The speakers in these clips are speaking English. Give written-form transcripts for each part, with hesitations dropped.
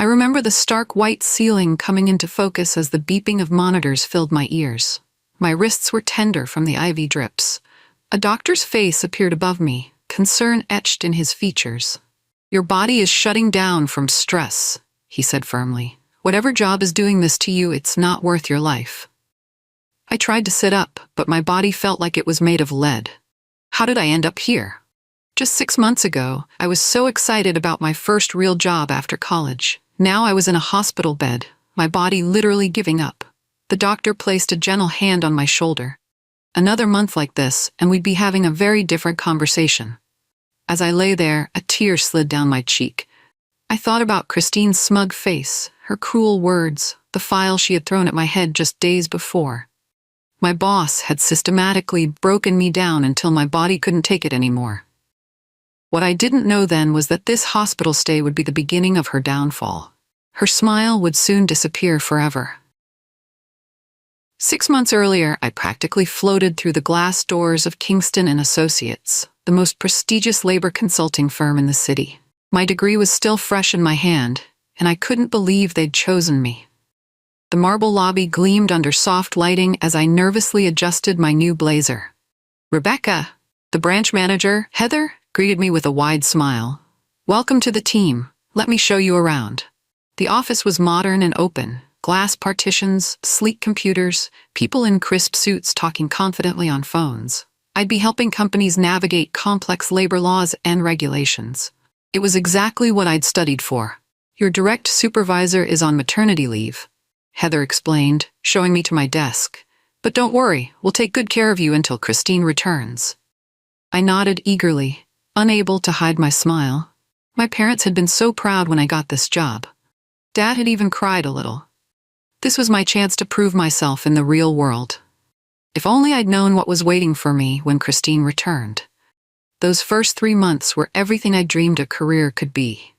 I remember the stark white ceiling coming into focus as the beeping of monitors filled my ears. My wrists were tender from the IV drips. A doctor's face appeared above me, concern etched in his features. "Your body is shutting down from stress," he said firmly. "Whatever job is doing this to you, it's not worth your life." I tried to sit up, but my body felt like it was made of lead. How did I end up here? Just 6 months ago, I was so excited about my first real job after college. Now I was in a hospital bed, my body literally giving up. The doctor placed a gentle hand on my shoulder. Another month like this, and we'd be having a very different conversation. As I lay there, a tear slid down my cheek. I thought about Christine's smug face, her cruel words, the file she had thrown at my head just days before. My boss had systematically broken me down until my body couldn't take it anymore. What I didn't know then was that this hospital stay would be the beginning of her downfall. Her smile would soon disappear forever. 6 months earlier, I practically floated through the glass doors of Kingston & Associates, the most prestigious labor consulting firm in the city. My degree was still fresh in my hand, and I couldn't believe they'd chosen me. The marble lobby gleamed under soft lighting as I nervously adjusted my new blazer. "Rebecca," the branch manager, Heather, greeted me with a wide smile. "Welcome to the team. Let me show you around." The office was modern and open. Glass partitions, sleek computers, people in crisp suits talking confidently on phones. I'd be helping companies navigate complex labor laws and regulations. It was exactly what I'd studied for. "Your direct supervisor is on maternity leave," Heather explained, showing me to my desk. "But don't worry, we'll take good care of you until Christine returns." I nodded eagerly, unable to hide my smile. My parents had been so proud when I got this job. Dad had even cried a little. This was my chance to prove myself in the real world. If only I'd known what was waiting for me when Christine returned. Those first 3 months were everything I dreamed a career could be.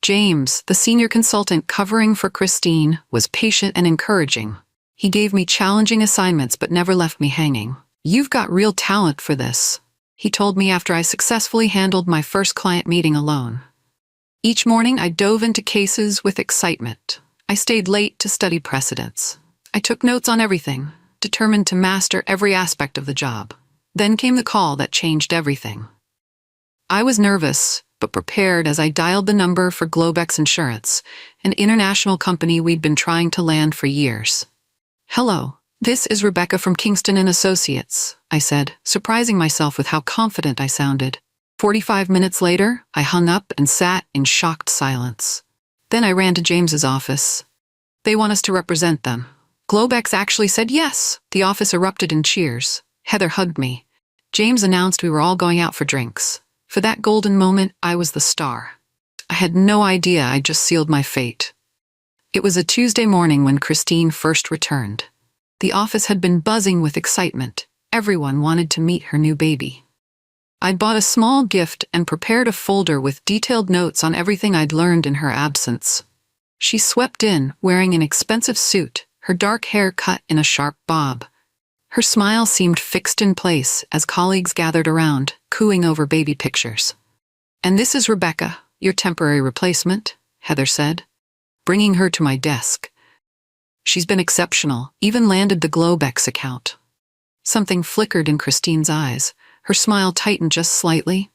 James, the senior consultant covering for Christine, was patient and encouraging. He gave me challenging assignments but never left me hanging. "You've got real talent for this," he told me after I successfully handled my first client meeting alone. Each morning I dove into cases with excitement. I stayed late to study precedents. I took notes on everything, determined to master every aspect of the job. Then came the call that changed everything. I was nervous, but prepared as I dialed the number for Globex Insurance, an international company we'd been trying to land for years. "Hello, this is Rebecca from Kingston & Associates," I said, surprising myself with how confident I sounded. 45 minutes later, I hung up and sat in shocked silence. Then I ran to James's office. "They want us to represent them." Globex actually said yes. The office erupted in cheers. Heather hugged me. James announced we were all going out for drinks. For that golden moment, I was the star. I had no idea I'd just sealed my fate. It was a Tuesday morning when Christine first returned. The office had been buzzing with excitement. Everyone wanted to meet her new baby. I'd bought a small gift and prepared a folder with detailed notes on everything I'd learned in her absence. She swept in, wearing an expensive suit, her dark hair cut in a sharp bob. Her smile seemed fixed in place as colleagues gathered around, cooing over baby pictures. "And this is Rebecca, your temporary replacement," Heather said, bringing her to my desk. "She's been exceptional, even landed the Globex account." Something flickered in Christine's eyes. Her smile tightened just slightly.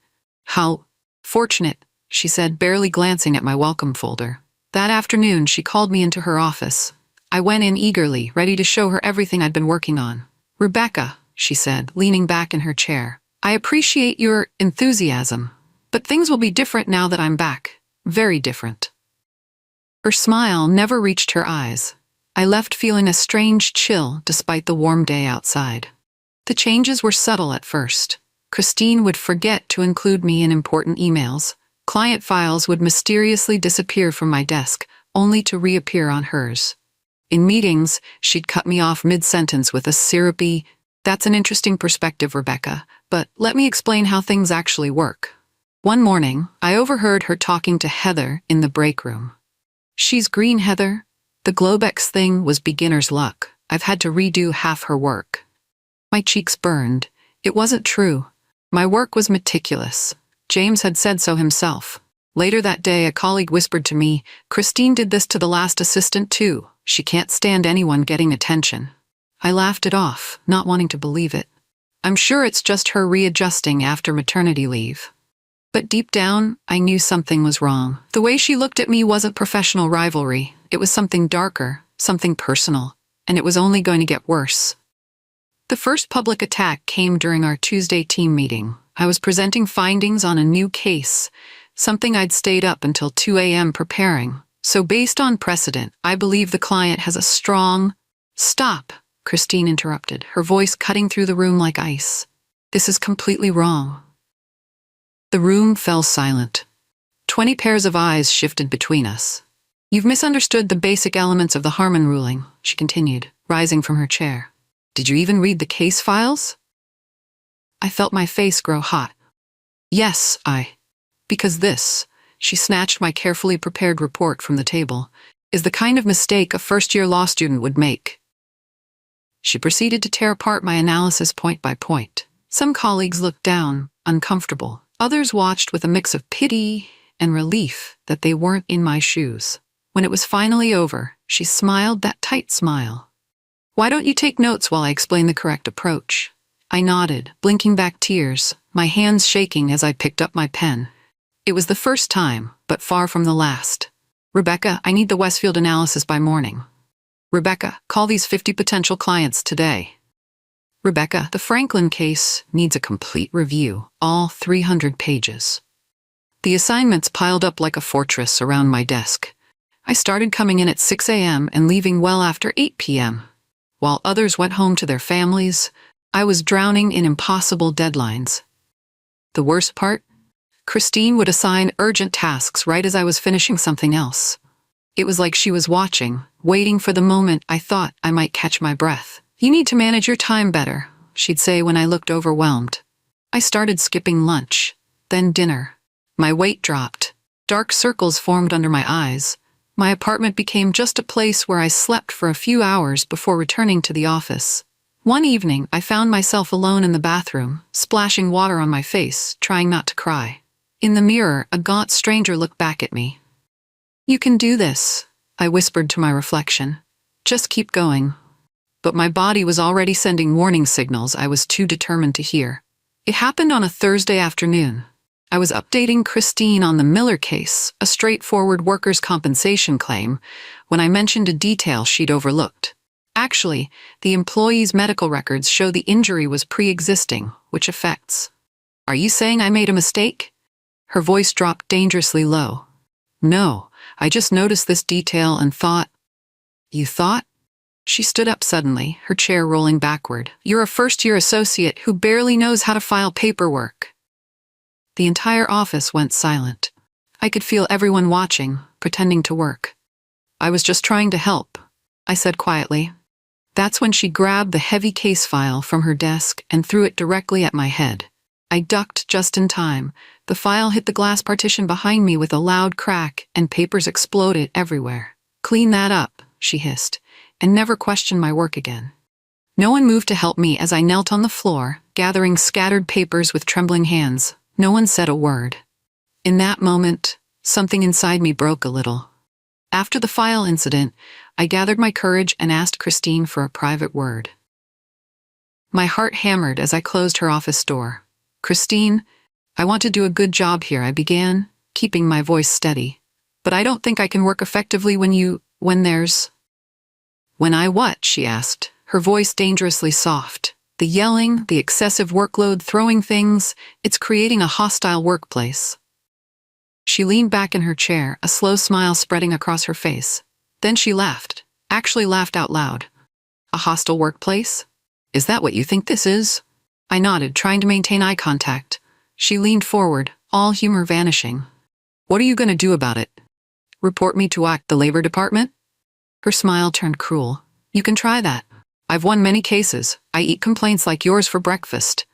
"How fortunate," she said, barely glancing at my welcome folder. That afternoon, she called me into her office. I went in eagerly, ready to show her everything I'd been working on. "Rebecca," she said, leaning back in her chair, "I appreciate your enthusiasm, but things will be different now that I'm back. Very different." Her smile never reached her eyes. I left feeling a strange chill despite the warm day outside. The changes were subtle at first. Christine would forget to include me in important emails. Client files would mysteriously disappear from my desk, only to reappear on hers. In meetings, she'd cut me off mid-sentence with a syrupy, "That's an interesting perspective, Rebecca, but let me explain how things actually work." One morning, I overheard her talking to Heather in the break room. "She's green, Heather. The Globex thing was beginner's luck. I've had to redo half her work." My cheeks burned. It wasn't true. My work was meticulous. James had said so himself. Later that day, a colleague whispered to me, "Christine did this to the last assistant too. She can't stand anyone getting attention." I laughed it off, not wanting to believe it. I'm sure it's just her readjusting after maternity leave. But deep down, I knew something was wrong. The way she looked at me wasn't professional rivalry. It was something darker, something personal, and it was only going to get worse. The first public attack came during our Tuesday team meeting. I was presenting findings on a new case, something I'd stayed up until 2 a.m. preparing. So based on precedent, I believe the client has a strong— "Stop," Christine interrupted, her voice cutting through the room like ice. "This is completely wrong." The room fell silent. 20 pairs of eyes shifted between us. "You've misunderstood the basic elements of the Harmon ruling," she continued, rising from her chair. "Did you even read the case files?" I felt my face grow hot. "Yes, because this," she snatched my carefully prepared report from the table, "is the kind of mistake a first-year law student would make." She proceeded to tear apart my analysis point by point. Some colleagues looked down, uncomfortable. Others watched with a mix of pity and relief that they weren't in my shoes. When it was finally over, she smiled that tight smile. "Why don't you take notes while I explain the correct approach?" I nodded, blinking back tears, my hands shaking as I picked up my pen. It was the first time, but far from the last. "Rebecca, I need the Westfield analysis by morning." "Rebecca, call these 50 potential clients today." "Rebecca, the Franklin case needs a complete review, all 300 pages." The assignments piled up like a fortress around my desk. I started coming in at 6 a.m. and leaving well after 8 p.m. While others went home to their families, I was drowning in impossible deadlines. The worst part? Christine would assign urgent tasks right as I was finishing something else. It was like she was watching, waiting for the moment I thought I might catch my breath. "You need to manage your time better," she'd say when I looked overwhelmed. I started skipping lunch, then dinner. My weight dropped. Dark circles formed under my eyes. My apartment became just a place where I slept for a few hours before returning to the office. One evening, I found myself alone in the bathroom, splashing water on my face, trying not to cry. In the mirror, a gaunt stranger looked back at me. "You can do this," I whispered to my reflection. "Just keep going." But my body was already sending warning signals I was too determined to hear. It happened on a Thursday afternoon. I was updating Christine on the Miller case, a straightforward workers' compensation claim, when I mentioned a detail she'd overlooked. Actually, the employee's medical records show the injury was pre-existing, which affects— "Are you saying I made a mistake?" Her voice dropped dangerously low. "No, I just noticed this detail and thought—" "You thought?" She stood up suddenly, her chair rolling backward. "You're a first-year associate who barely knows how to file paperwork." The entire office went silent. I could feel everyone watching, pretending to work. "I was just trying to help," I said quietly. That's when she grabbed the heavy case file from her desk and threw it directly at my head. I ducked just in time. The file hit the glass partition behind me with a loud crack, and papers exploded everywhere. "Clean that up," she hissed, and never questioned my work again. No one moved to help me as I knelt on the floor, gathering scattered papers with trembling hands. No one said a word. In that moment, something inside me broke a little. After the file incident, I gathered my courage and asked Christine for a private word. My heart hammered as I closed her office door. "Christine, I want to do a good job here," I began, keeping my voice steady. "But I don't think I can work effectively when there's—" "When I what?" she asked, her voice dangerously soft. "The yelling, the excessive workload, throwing things, it's creating a hostile workplace." She leaned back in her chair, a slow smile spreading across her face. Then she laughed, actually laughed out loud. "A hostile workplace? Is that what you think this is?" I nodded, trying to maintain eye contact. She leaned forward, all humor vanishing. "What are you going to do about it? Report me to the Labor Department?" Her smile turned cruel. "You can try that. I've won many cases. I eat complaints like yours for breakfast."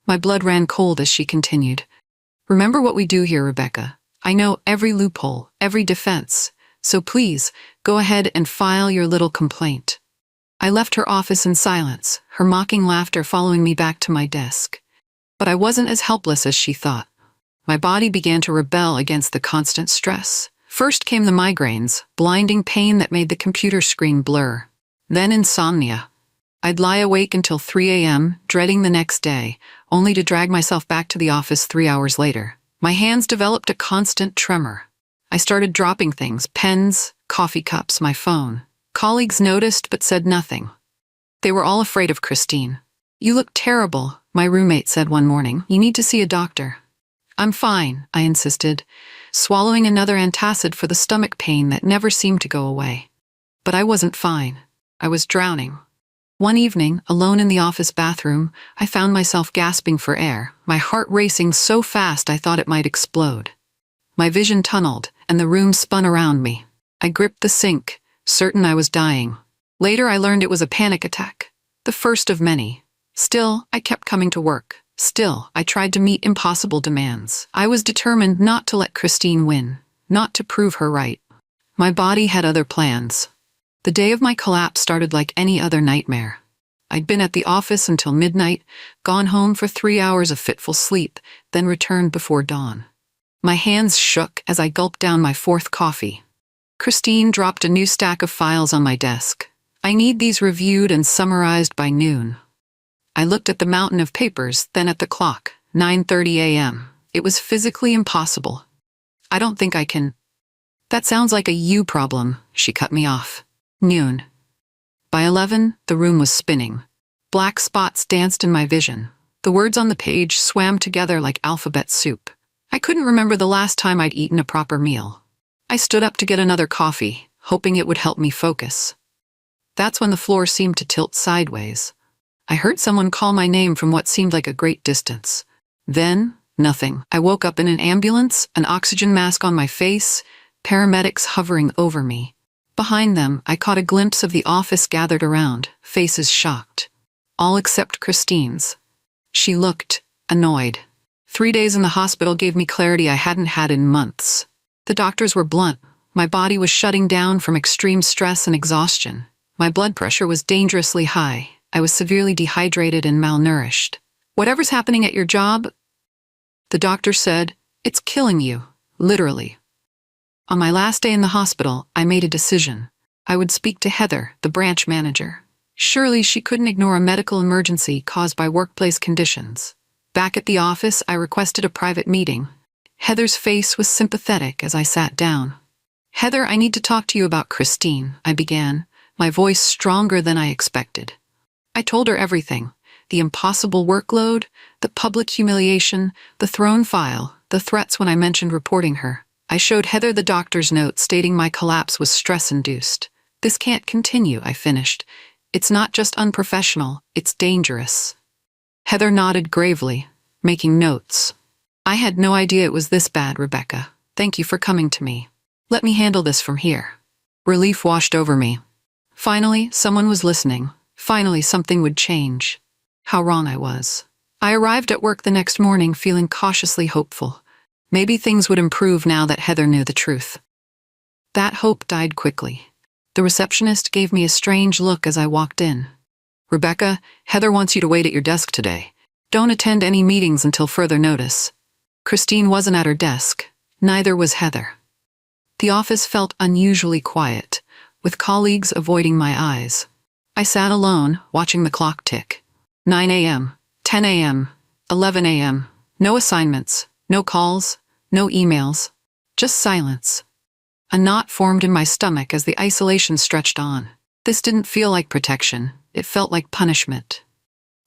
My blood ran cold as she continued. "Remember what we do here, Rebecca. I know every loophole, every defense. So please, go ahead and file your little complaint." I left her office in silence, her mocking laughter following me back to my desk. But I wasn't as helpless as she thought. My body began to rebel against the constant stress. First came the migraines, blinding pain that made the computer screen blur. Then insomnia. I'd lie awake until 3 a.m., dreading the next day, only to drag myself back to the office 3 hours later. My hands developed a constant tremor. I started dropping things, pens, coffee cups, my phone. Colleagues noticed but said nothing. They were all afraid of Christine. "You look terrible," my roommate said one morning. "You need to see a doctor." "I'm fine," I insisted, swallowing another antacid for the stomach pain that never seemed to go away. But I wasn't fine. I was drowning. One evening, alone in the office bathroom, I found myself gasping for air, my heart racing so fast I thought it might explode. My vision tunneled, and the room spun around me. I gripped the sink, certain I was dying. Later I learned it was a panic attack, the first of many. Still, I kept coming to work. Still, I tried to meet impossible demands. I was determined not to let Christine win, not to prove her right. My body had other plans. The day of my collapse started like any other nightmare. I'd been at the office until midnight, gone home for 3 hours of fitful sleep, then returned before dawn. My hands shook as I gulped down my 4th coffee. Christine dropped a new stack of files on my desk. "I need these reviewed and summarized by noon." I looked at the mountain of papers, then at the clock, 9:30 a.m. It was physically impossible. "I don't think I can." "That sounds like a you problem," she cut me off. Noon. By 11, the room was spinning. Black spots danced in my vision. The words on the page swam together like alphabet soup. I couldn't remember the last time I'd eaten a proper meal. I stood up to get another coffee, hoping it would help me focus. That's when the floor seemed to tilt sideways. I heard someone call my name from what seemed like a great distance. Then, nothing. I woke up in an ambulance, an oxygen mask on my face, paramedics hovering over me. Behind them, I caught a glimpse of the office gathered around, faces shocked. All except Christine's. She looked annoyed. 3 days in the hospital gave me clarity I hadn't had in months. The doctors were blunt. My body was shutting down from extreme stress and exhaustion. My blood pressure was dangerously high. I was severely dehydrated and malnourished. "Whatever's happening at your job," the doctor said, "it's killing you, literally." On my last day in the hospital, I made a decision. I would speak to Heather, the branch manager. Surely she couldn't ignore a medical emergency caused by workplace conditions. Back at the office, I requested a private meeting. Heather's face was sympathetic as I sat down. "Heather, I need to talk to you about Christine," I began, my voice stronger than I expected. I told her everything. The impossible workload, the public humiliation, the thrown file, the threats when I mentioned reporting her. I showed Heather the doctor's note stating my collapse was stress-induced. "This can't continue," I finished. "It's not just unprofessional, it's dangerous." Heather nodded gravely, making notes. "I had no idea it was this bad, Rebecca. Thank you for coming to me. Let me handle this from here." Relief washed over me. Finally, someone was listening. Finally, something would change. How wrong I was. I arrived at work the next morning feeling cautiously hopeful. Maybe things would improve now that Heather knew the truth. That hope died quickly. The receptionist gave me a strange look as I walked in. "Rebecca, Heather wants you to wait at your desk today. Don't attend any meetings until further notice." Christine wasn't at her desk. Neither was Heather. The office felt unusually quiet, with colleagues avoiding my eyes. I sat alone, watching the clock tick. 9 a.m., 10 a.m., 11 a.m. No assignments, no calls, no emails. Just silence. A knot formed in my stomach as the isolation stretched on. This didn't feel like protection. It felt like punishment.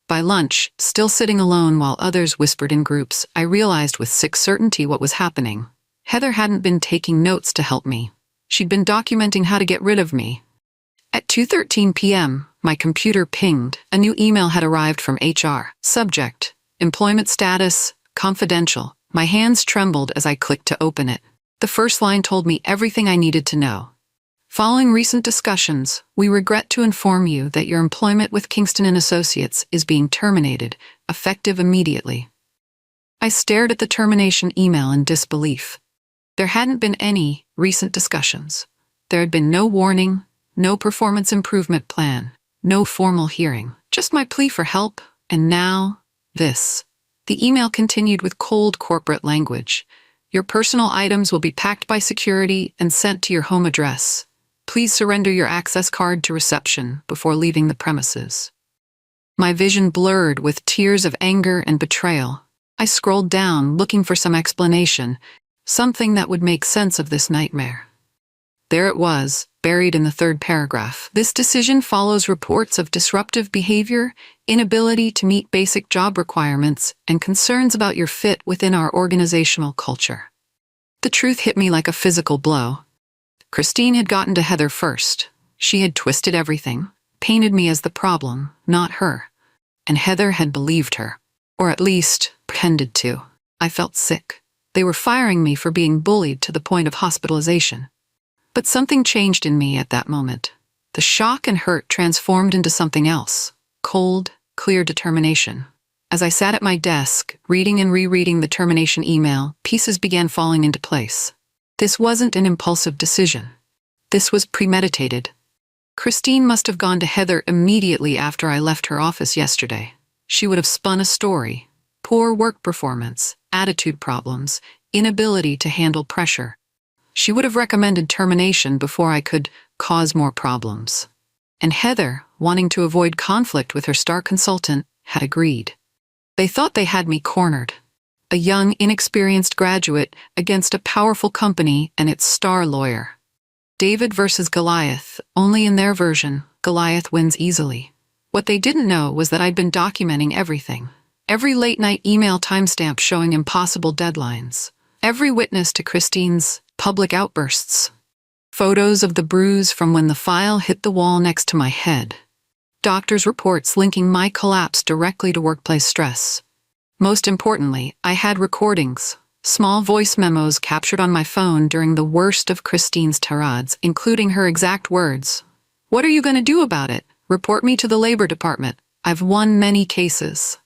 By lunch, still sitting alone while others whispered in groups, I realized with sick certainty what was happening. Heather hadn't been taking notes to help me. She'd been documenting how to get rid of me. At 2:13 p.m., my computer pinged. A new email had arrived from HR. Subject: employment status, confidential. My hands trembled as I clicked to open it. The first line told me everything I needed to know. "Following recent discussions, we regret to inform you that your employment with Kingston & Associates is being terminated, effective immediately." I stared at the termination email in disbelief. There hadn't been any recent discussions. There had been no warning, no performance improvement plan, no formal hearing, just my plea for help, and now, this. The email continued with cold corporate language. Your personal items will be packed by security and sent to your home address. Please surrender your access card to reception before leaving the premises. My vision blurred with tears of anger and betrayal. I scrolled down, looking for some explanation, something that would make sense of this nightmare. There it was, buried in the third paragraph. This decision follows reports of disruptive behavior, inability to meet basic job requirements, and concerns about your fit within our organizational culture. The truth hit me like a physical blow. Christine had gotten to Heather first. She had twisted everything, painted me as the problem, not her. And Heather had believed her. Or at least, pretended to. I felt sick. They were firing me for being bullied to the point of hospitalization. But something changed in me at that moment. The shock and hurt transformed into something else. Cold, clear determination. As I sat at my desk, reading and rereading the termination email, pieces began falling into place. This wasn't an impulsive decision. This was premeditated. Christine must have gone to Heather immediately after I left her office yesterday. She would have spun a story. Poor work performance, attitude problems, inability to handle pressure. She would have recommended termination before I could cause more problems. And Heather, wanting to avoid conflict with her star consultant, had agreed. They thought they had me cornered. A young, inexperienced graduate against a powerful company and its star lawyer. David versus Goliath, only in their version, Goliath wins easily. What they didn't know was that I'd been documenting everything. Every late-night email timestamp showing impossible deadlines. Every witness to Christine's public outbursts. Photos of the bruise from when the file hit the wall next to my head. Doctors' reports linking my collapse directly to workplace stress. Most importantly, I had recordings, small voice memos captured on my phone during the worst of Christine's tirades, including her exact words. "What are you going to do about it? Report me to the Labor Department. I've won many cases."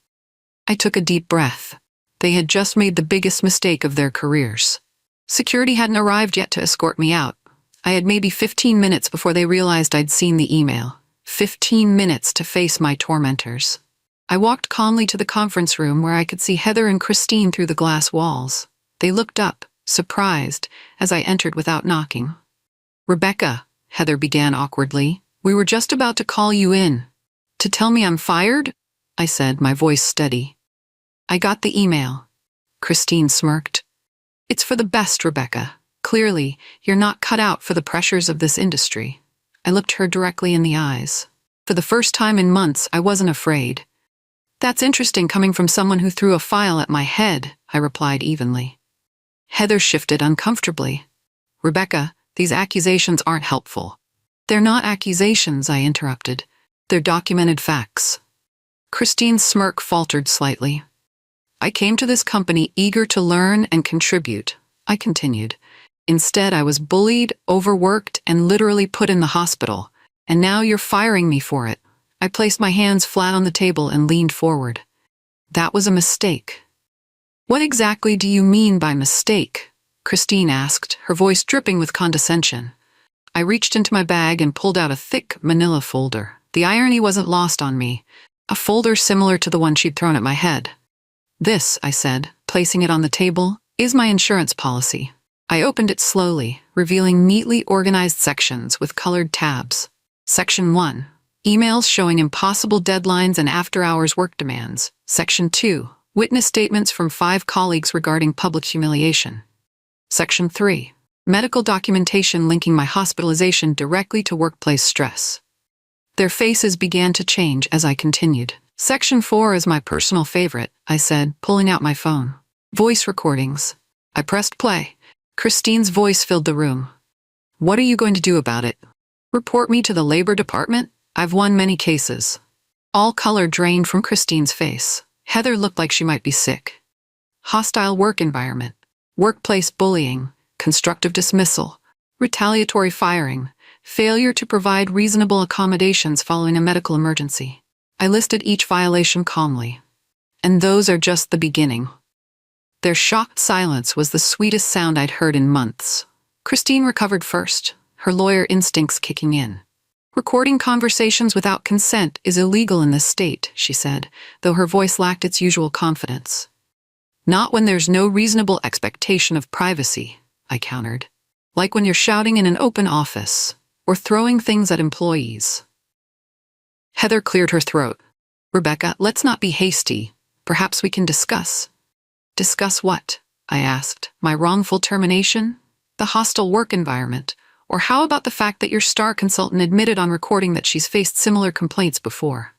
I took a deep breath. They had just made the biggest mistake of their careers. Security hadn't arrived yet to escort me out. I had maybe 15 minutes before they realized I'd seen the email. 15 minutes to face my tormentors. I walked calmly to the conference room where I could see Heather and Christine through the glass walls. They looked up, surprised, as I entered without knocking. "Rebecca," Heather began awkwardly, "we were just about to call you in." "To tell me I'm fired?" I said, my voice steady. "I got the email." Christine smirked. "It's for the best, Rebecca. Clearly, you're not cut out for the pressures of this industry." I looked her directly in the eyes. For the first time in months, I wasn't afraid. "That's interesting coming from someone who threw a file at my head," I replied evenly. Heather shifted uncomfortably. "Rebecca, these accusations aren't helpful." "They're not accusations," I interrupted. "They're documented facts." Christine's smirk faltered slightly. "I came to this company eager to learn and contribute," I continued. "Instead, I was bullied, overworked, and literally put in the hospital. And now you're firing me for it." I placed my hands flat on the table and leaned forward. "That was a mistake." "What exactly do you mean by mistake?" Christine asked, her voice dripping with condescension. I reached into my bag and pulled out a thick manila folder. The irony wasn't lost on me. A folder similar to the one she'd thrown at my head. "This," I said, placing it on the table, "is my insurance policy." I opened it slowly, revealing neatly organized sections with colored tabs. Section 1. Emails showing impossible deadlines and after-hours work demands. Section 2. Witness statements from 5 colleagues regarding public humiliation. Section 3. Medical documentation linking my hospitalization directly to workplace stress. Their faces began to change as I continued. "Section 4 is my personal favorite," I said, pulling out my phone. "Voice recordings." I pressed play. Christine's voice filled the room. "What are you going to do about it?" "Report me to the Labor Department? I've won many cases." All color drained from Christine's face. Heather looked like she might be sick. "Hostile work environment, workplace bullying, constructive dismissal, retaliatory firing, failure to provide reasonable accommodations following a medical emergency." I listed each violation calmly. "And those are just the beginning." Their shocked silence was the sweetest sound I'd heard in months. Christine recovered first, her lawyer instincts kicking in. Recording conversations without consent is illegal in this state, she said, though her voice lacked its usual confidence. Not when there's no reasonable expectation of privacy, I countered. Like when you're shouting in an open office, or throwing things at employees. Heather cleared her throat. Rebecca, let's not be hasty. Perhaps we can discuss. Discuss what? I asked. My wrongful termination? The hostile work environment? Or how about the fact that your star consultant admitted on recording that she's faced similar complaints before?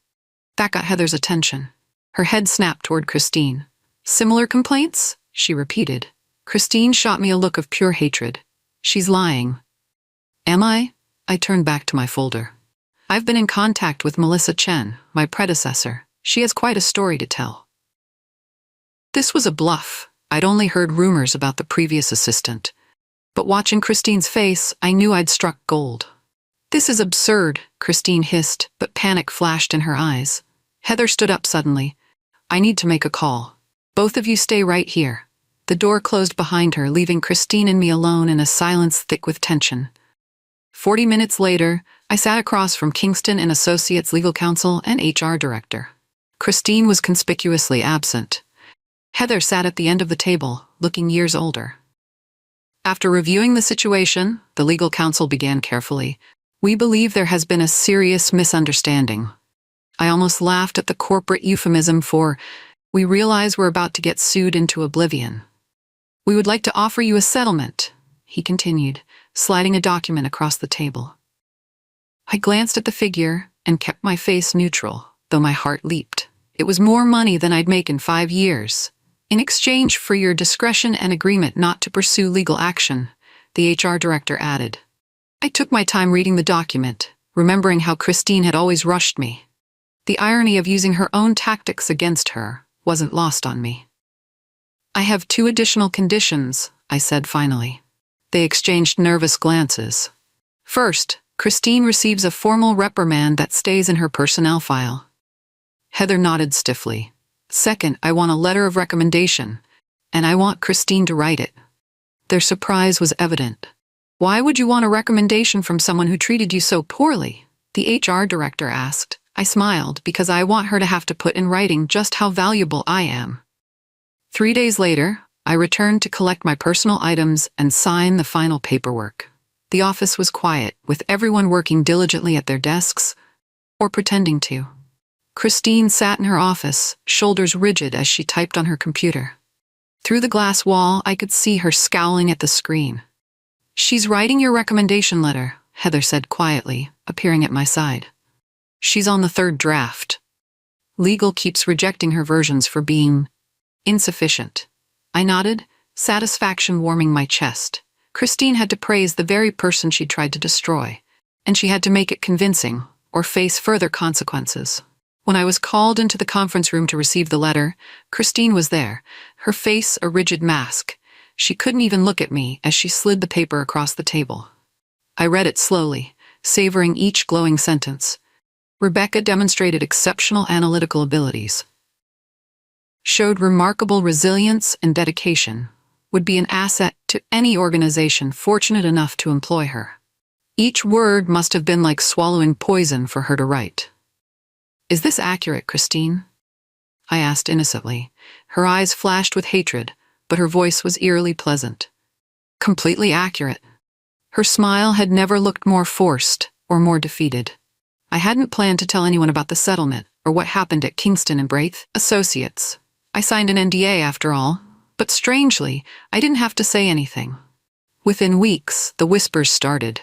That got Heather's attention. Her head snapped toward Christine. Similar complaints? She repeated. Christine shot me a look of pure hatred. She's lying. Am I? I turned back to my folder. I've been in contact with Melissa Chen, my predecessor. She has quite a story to tell. This was a bluff. I'd only heard rumors about the previous assistant. But watching Christine's face, I knew I'd struck gold. This is absurd, Christine hissed, but panic flashed in her eyes. Heather stood up suddenly. I need to make a call. Both of you stay right here. The door closed behind her, leaving Christine and me alone in a silence thick with tension. 40 minutes later, I sat across from Kingston and Associates legal counsel and HR director. Christine was conspicuously absent. Heather sat at the end of the table, looking years older. After reviewing the situation, the legal counsel began carefully. We believe there has been a serious misunderstanding. I almost laughed at the corporate euphemism for, we realize we're about to get sued into oblivion. We would like to offer you a settlement, he continued, sliding a document across the table. I glanced at the figure and kept my face neutral, though my heart leaped. It was more money than I'd make in 5 years. In exchange for your discretion and agreement not to pursue legal action, the HR director added. I took my time reading the document, remembering how Christine had always rushed me. The irony of using her own tactics against her wasn't lost on me. I have 2 additional conditions, I said finally. They exchanged nervous glances. First, Christine receives a formal reprimand that stays in her personnel file. Heather nodded stiffly. Second, I want a letter of recommendation, and I want Christine to write it. Their surprise was evident. Why would you want a recommendation from someone who treated you so poorly? The HR director asked. I smiled because I want her to have to put in writing just how valuable I am. 3 days later, I returned to collect my personal items and sign the final paperwork. The office was quiet, with everyone working diligently at their desks, or pretending to. Christine sat in her office, shoulders rigid as she typed on her computer. Through the glass wall, I could see her scowling at the screen. She's writing your recommendation letter, Heather said quietly, appearing at my side. She's on the 3rd draft. Legal keeps rejecting her versions for being insufficient. I nodded, satisfaction warming my chest. Christine had to praise the very person she'd tried to destroy, and she had to make it convincing, or face further consequences. When I was called into the conference room to receive the letter, Christine was there, her face a rigid mask. She couldn't even look at me as she slid the paper across the table. I read it slowly, savoring each glowing sentence. Rebecca demonstrated exceptional analytical abilities. Showed remarkable resilience and dedication. Would be an asset to any organization fortunate enough to employ her. Each word must have been like swallowing poison for her to write. Is this accurate, Christine? I asked innocently. Her eyes flashed with hatred, but her voice was eerily pleasant. Completely accurate. Her smile had never looked more forced or more defeated. I hadn't planned to tell anyone about the settlement or what happened at Kingston and Braith Associates. I signed an NDA after all, but strangely, I didn't have to say anything. Within weeks, the whispers started.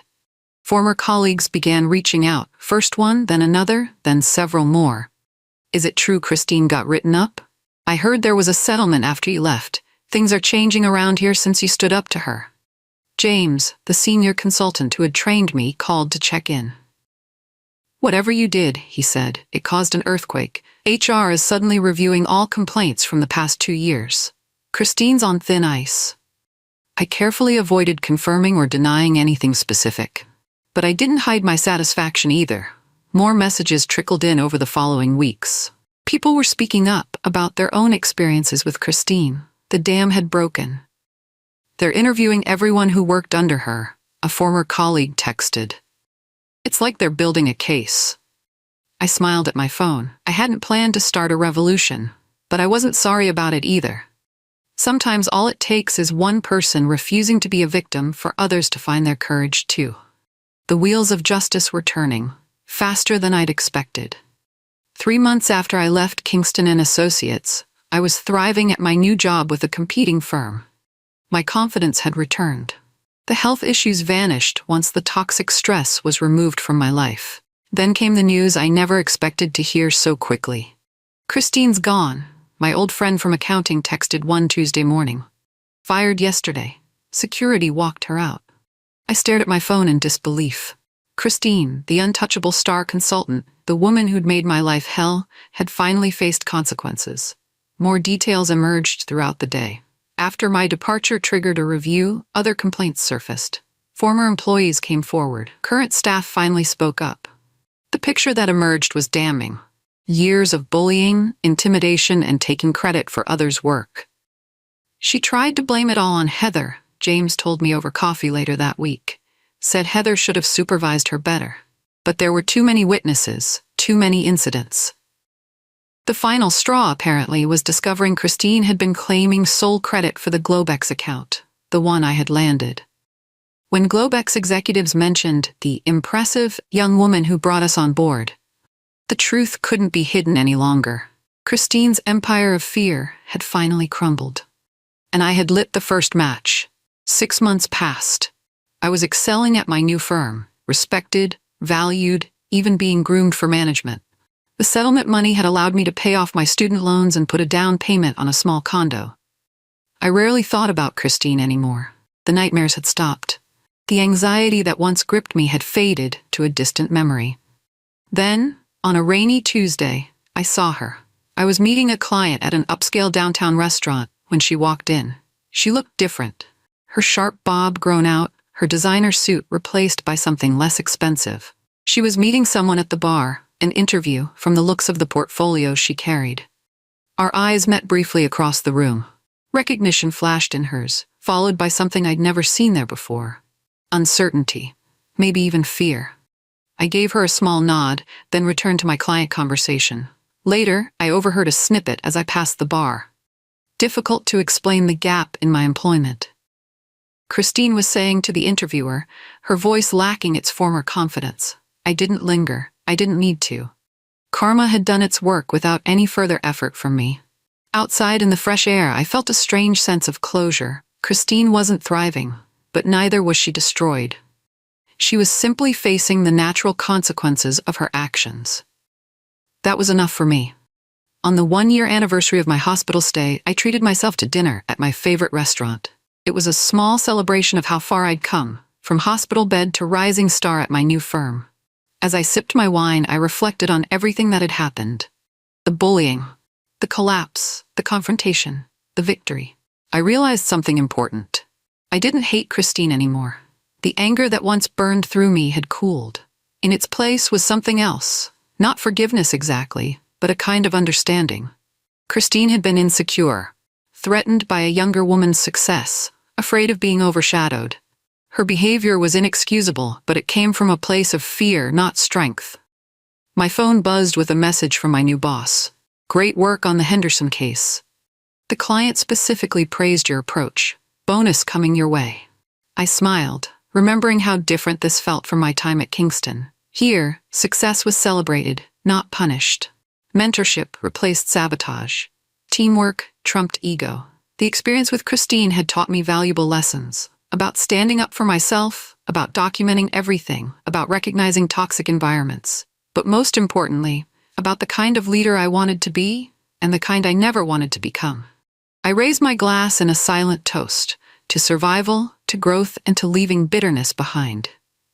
Former colleagues began reaching out, first one, then another, then several more. Is it true Christine got written up? I heard there was a settlement after you left. Things are changing around here since you stood up to her. James, the senior consultant who had trained me, called to check in. Whatever you did, he said, it caused an earthquake. HR is suddenly reviewing all complaints from the past 2 years. Christine's on thin ice. I carefully avoided confirming or denying anything specific. But I didn't hide my satisfaction either. More messages trickled in over the following weeks. People were speaking up about their own experiences with Christine. The dam had broken. They're interviewing everyone who worked under her, a former colleague texted. It's like they're building a case. I smiled at my phone. I hadn't planned to start a revolution, but I wasn't sorry about it either. Sometimes all it takes is one person refusing to be a victim for others to find their courage too. The wheels of justice were turning, faster than I'd expected. 3 months after I left Kingston and Associates, I was thriving at my new job with a competing firm. My confidence had returned. The health issues vanished once the toxic stress was removed from my life. Then came the news I never expected to hear so quickly. Christine's gone. My old friend from accounting texted one Tuesday morning. Fired yesterday. Security walked her out. I stared at my phone in disbelief. Christine, the untouchable star consultant, the woman who'd made my life hell, had finally faced consequences. More details emerged throughout the day. After my departure triggered a review, other complaints surfaced. Former employees came forward. Current staff finally spoke up. The picture that emerged was damning. Years of bullying, intimidation, and taking credit for others' work. She tried to blame it all on Heather, James told me over coffee later that week. Said Heather should have supervised her better. But there were too many witnesses, too many incidents. The final straw, apparently, was discovering Christine had been claiming sole credit for the Globex account, the one I had landed. When Globex executives mentioned the impressive young woman who brought us on board, the truth couldn't be hidden any longer. Christine's empire of fear had finally crumbled. And I had lit the first match. 6 months passed. I was excelling at my new firm, respected, valued, even being groomed for management. The settlement money had allowed me to pay off my student loans and put a down payment on a small condo. I rarely thought about Christine anymore. The nightmares had stopped. The anxiety that once gripped me had faded to a distant memory. Then, on a rainy Tuesday, I saw her. I was meeting a client at an upscale downtown restaurant when she walked in. She looked different. Her sharp bob grown out, her designer suit replaced by something less expensive. She was meeting someone at the bar, an interview from the looks of the portfolio she carried. Our eyes met briefly across the room. Recognition flashed in hers, followed by something I'd never seen there before. Uncertainty, maybe even fear. I gave her a small nod, then returned to my client conversation. Later, I overheard a snippet as I passed the bar. Difficult to explain the gap in my employment. Christine was saying to the interviewer, her voice lacking its former confidence. I didn't linger. I didn't need to. Karma had done its work without any further effort from me. Outside in the fresh air, I felt a strange sense of closure. Christine wasn't thriving, but neither was she destroyed. She was simply facing the natural consequences of her actions. That was enough for me. On the 1-year anniversary of my hospital stay, I treated myself to dinner at my favorite restaurant. It was a small celebration of how far I'd come, from hospital bed to rising star at my new firm. As I sipped my wine, I reflected on everything that had happened. The bullying, the collapse, the confrontation, the victory. I realized something important. I didn't hate Christine anymore. The anger that once burned through me had cooled. In its place was something else. Not forgiveness exactly, but a kind of understanding. Christine had been insecure, threatened by a younger woman's success, afraid of being overshadowed. Her behavior was inexcusable, but it came from a place of fear, not strength. My phone buzzed with a message from my new boss. Great work on the Henderson case. The client specifically praised your approach. Bonus coming your way. I smiled, remembering how different this felt from my time at Kingston. Here, success was celebrated, not punished. Mentorship replaced sabotage. Teamwork trumped ego. The experience with Christine had taught me valuable lessons. About standing up for myself, about documenting everything, about recognizing toxic environments. But most importantly, about the kind of leader I wanted to be and the kind I never wanted to become. I raised my glass in a silent toast, to survival, to growth, and to leaving bitterness behind.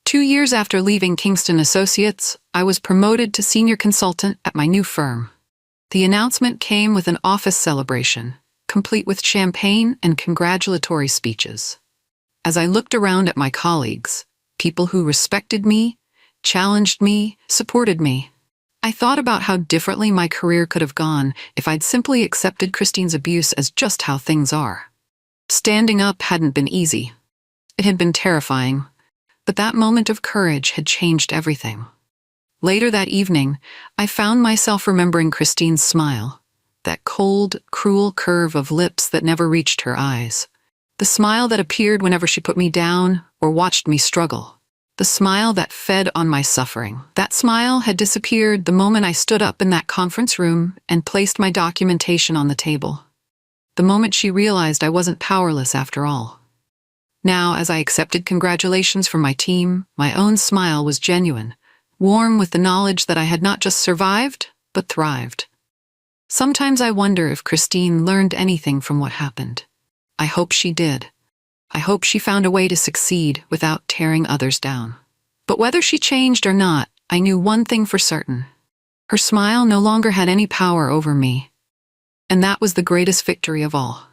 2 years after leaving Kingston Associates, I was promoted to senior consultant at my new firm. The announcement came with an office celebration, complete with champagne and congratulatory speeches. As I looked around at my colleagues, people who respected me, challenged me, supported me, I thought about how differently my career could have gone if I'd simply accepted Christine's abuse as just how things are. Standing up hadn't been easy. It had been terrifying, But that moment of courage had changed everything. Later that evening, I found myself remembering Christine's smile, that cold, cruel curve of lips that never reached her eyes. The smile that appeared whenever she put me down or watched me struggle. The smile that fed on my suffering. That smile had disappeared the moment I stood up in that conference room and placed my documentation on the table. The moment she realized I wasn't powerless after all. Now, as I accepted congratulations from my team, my own smile was genuine, warm with the knowledge that I had not just survived, but thrived. Sometimes I wonder if Christine learned anything from what happened. I hope she did. I hope she found a way to succeed without tearing others down. But whether she changed or not, I knew one thing for certain. Her smile no longer had any power over me. And that was the greatest victory of all.